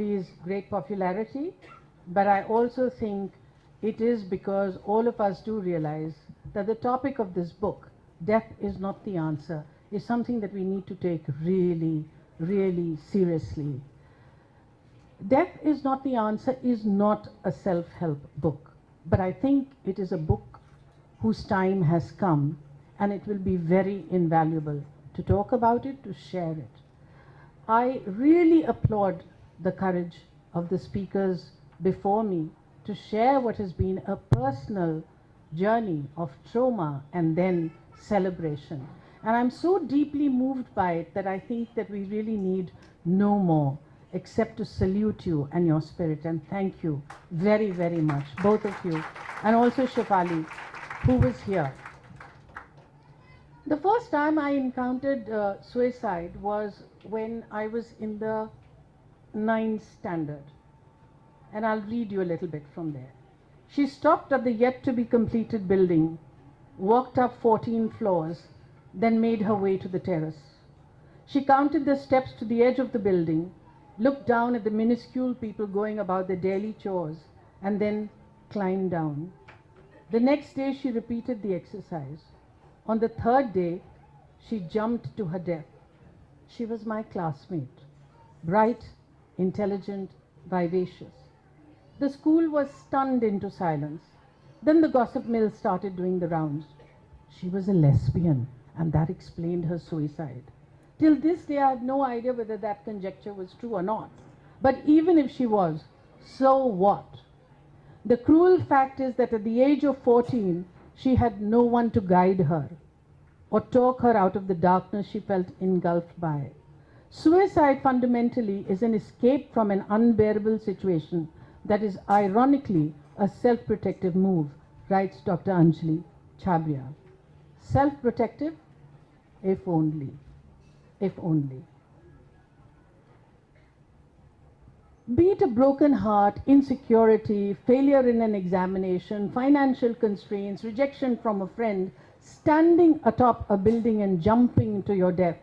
Anjali's great popularity, but I also think it is because all of us do realize that the topic of this book, death is not the answer, is something that we need to take really, really seriously. Death is not the answer is not a self-help book, but I think it is a book whose time has come, and it will be very invaluable to talk about it, to share it. I really applaud the courage of the speakers before me to share what has been a personal journey of trauma and then celebration. And I'm so deeply moved by it that I think that we really need no more except to salute you and your spirit, and thank you very, very much, both of you, and also Shefali, who was here. The first time I encountered suicide was when I was in the 9th standard. And I'll read you a little bit from there. She stopped at the yet-to-be-completed building, walked up 14 floors, then made her way to the terrace. She counted the steps to the edge of the building, looked down at the minuscule people going about their daily chores, and then climbed down. The next day, she repeated the exercise. On the 3rd day, she jumped to her death. She was my classmate, bright, intelligent, vivacious. The school was stunned into silence. Then the gossip mill started doing the rounds. She was a lesbian, and that explained her suicide. Till this day, I have no idea whether that conjecture was true or not. But even if she was, so what? The cruel fact is that at the age of 14, she had no one to guide her or talk her out of the darkness she felt engulfed by. Suicide fundamentally is an escape from an unbearable situation that is ironically a self-protective move, writes Dr. Anjali, Chhabria. Self-protective? If only. If only. Be it a broken heart, insecurity, failure in an examination, financial constraints, rejection from a friend, standing atop a building and jumping to your death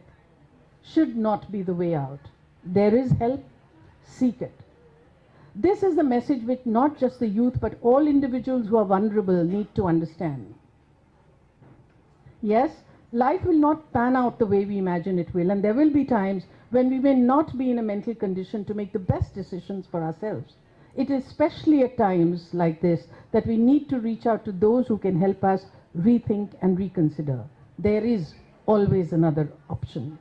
should not be the way out. There is help, seek it. This is the message which not just the youth but all individuals who are vulnerable need to understand. Yes, life will not pan out the way we imagine it will, and there will be times when we may not be in a mental condition to make the best decisions for ourselves. It is especially at times like this that we need to reach out to those who can help us rethink and reconsider. There is always another option.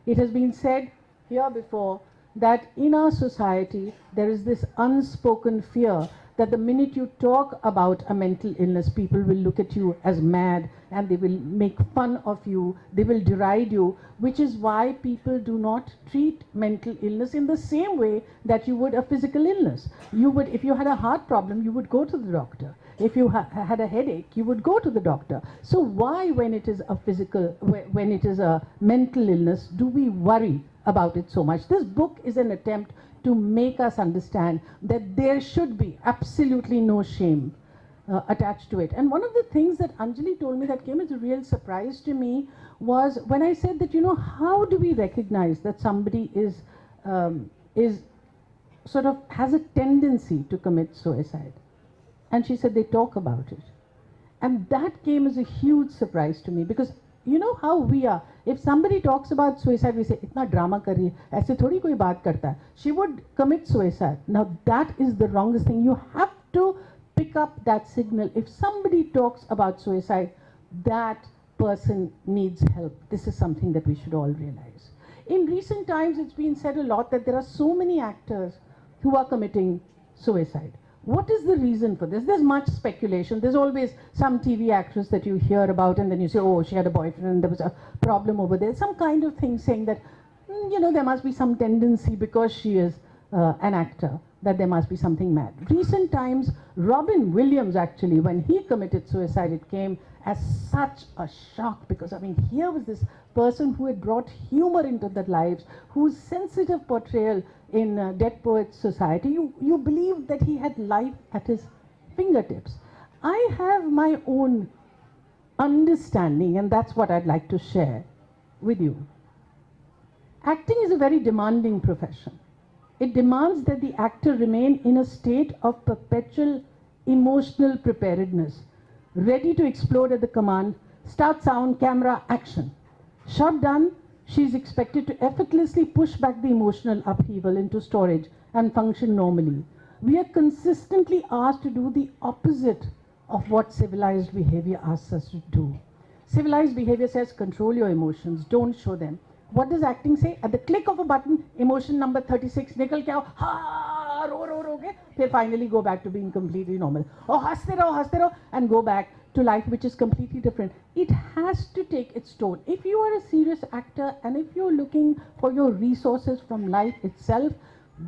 It has been said here before that in our society there is this unspoken fear that the minute you talk about a mental illness, people will look at you as mad and they will make fun of you, they will deride you, which is why people do not treat mental illness in the same way that you would a physical illness. You would, if you had a heart problem, you would go to the doctor. If you had a headache, you would go to the doctor. So why, when it is a physical, when it is a mental illness, do we worry about it so much? This book is an attempt to make us understand that there should be absolutely no shame attached to it. And one of the things that Anjali told me that came as a real surprise to me was when I said that, you know, how do we recognize that somebody is sort of has a tendency to commit suicide? And she said they talk about it. And that came as a huge surprise to me, because you know how we are. If somebody talks about suicide, we say, "Itna drama kar rahi hai, aise thodi koi baat karta hai." She would commit suicide. Now that is the wrongest thing. You have to pick up that signal. If somebody talks about suicide, that person needs help. This is something that we should all realize. In recent times, it's been said a lot that there are so many actors who are committing suicide. What is the reason for this? There's much speculation. There's always some TV actress that you hear about and then you say, oh, she had a boyfriend and there was a problem over there. Some kind of thing saying that, you know, there must be some tendency because she is an actor, that there must be something mad. Recent times, Robin Williams actually, when he committed suicide, it came as such a shock, because I mean, here was this person who had brought humor into their lives, whose sensitive portrayal in Dead Poets Society, you believe that he had life at his fingertips. I have my own understanding, and that's what I'd like to share with you. Acting is a very demanding profession. It demands that the actor remain in a state of perpetual emotional preparedness, ready to explode at the command, start sound, camera, action. Shot done, she is expected to effortlessly push back the emotional upheaval into storage and function normally. We are consistently asked to do the opposite of what civilized behavior asks us to do. Civilized behavior says control your emotions, don't show them. What does acting say? At the click of a button, emotion number 36, nikal ke aao, ha, ro ke, फिर finally go back to being completely normal. Oh, haste raho, and go back to life which is completely different. It has to take its toll. If you are a serious actor and if you're looking for your resources from life itself,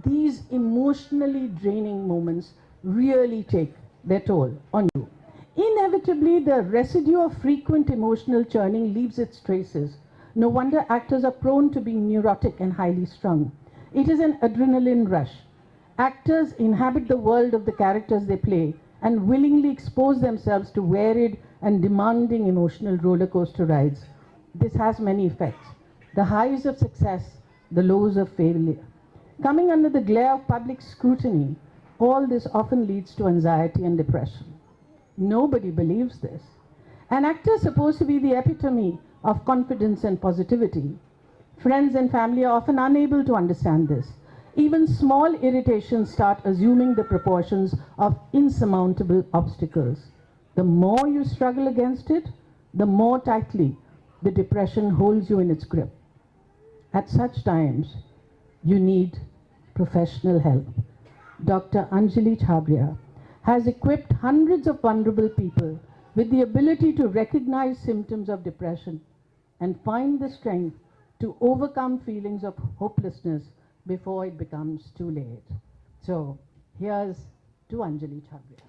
these emotionally draining moments really take their toll on you. Inevitably, the residue of frequent emotional churning leaves its traces. No wonder actors are prone to being neurotic and highly strung. It is an adrenaline rush. Actors inhabit the world of the characters they play and willingly expose themselves to varied and demanding emotional roller coaster rides. This has many effects. The highs of success, the lows of failure. Coming under the glare of public scrutiny, all this often leads to anxiety and depression. Nobody believes this. An actor is supposed to be the epitome of confidence and positivity. Friends and family are often unable to understand this. Even small irritations start assuming the proportions of insurmountable obstacles. The more you struggle against it, the more tightly the depression holds you in its grip. At such times, you need professional help. Dr. Anjali Chhabria has equipped hundreds of vulnerable people with the ability to recognize symptoms of depression and find the strength to overcome feelings of hopelessness before it becomes too late. So here's to Anjali Chhabria.